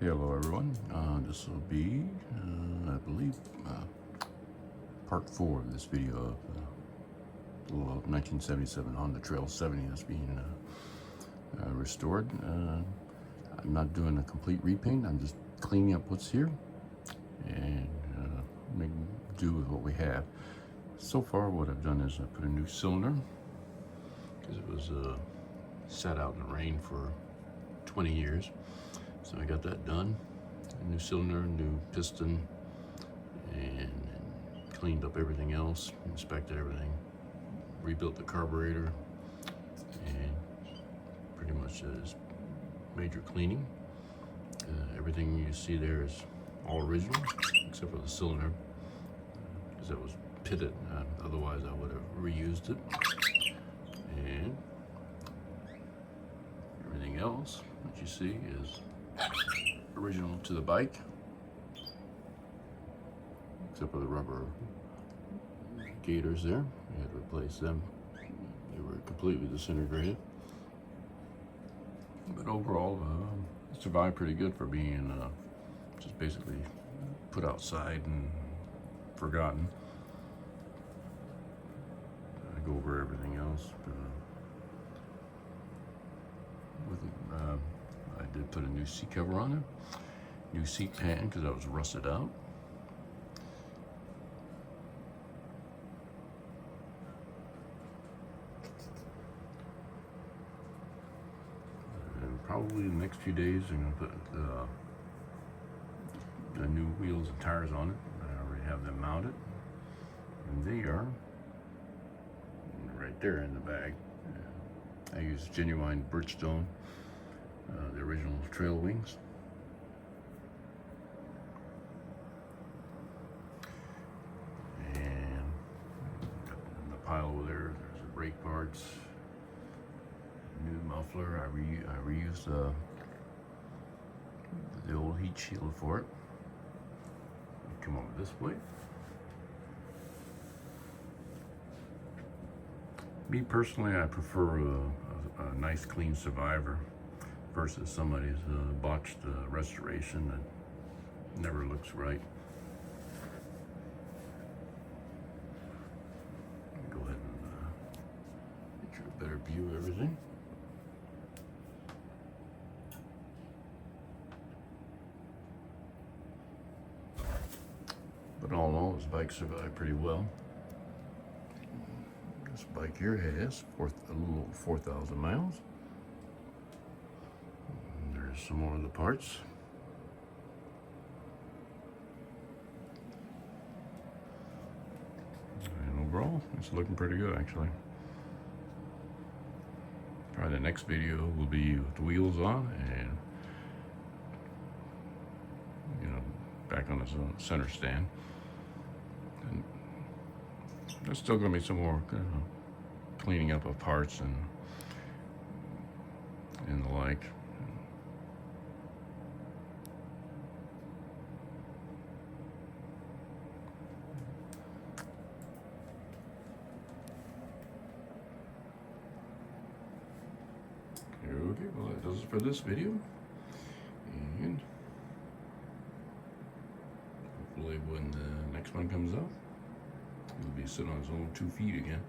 Hello everyone, this will be, I believe, part 4 of this video of the little 1977 Honda Trail 70 that's being restored. I'm not doing a complete repaint, I'm just cleaning up what's here and making do with what we have. So far what I've done is I put a new cylinder because it was sat out in the rain for 20 years. So I got that done. A new cylinder, new piston, and cleaned up everything else, inspected everything, rebuilt the carburetor, and pretty much is major cleaning. Everything you see there is all original, except for the cylinder, because it was pitted. Otherwise I would have reused it. And everything else that you see is original to the bike, except for the rubber gaiters there. We had to replace them. They were completely disintegrated. But overall, it survived pretty good for being just basically put outside and forgotten. I go over everything else. I did put a new seat cover on it, new seat pan because that was rusted out. And probably the next few days I'm going to put the new wheels and tires on it. I already have them mounted, and they are right there in the bag. I use genuine Bridgestone, the original trail wings. And in the pile over there, there's the brake parts, new muffler. I reused the old heat shield for it. Come over this way. Me personally, I prefer a nice clean Survivor versus somebody's botched restoration that never looks right. Go ahead and get you a better view of everything. But all in all, this bike survived pretty well. This bike here has a little over 4,000 miles. And there's some more of the parts. And overall, it's looking pretty good actually. Probably the next video will be with the wheels on and back on the center stand. And there's still going to be some more cleaning up of parts and the like. Okay, well that does it for this video. And hopefully when the next one comes out, he'll be sitting on his own 2 feet again.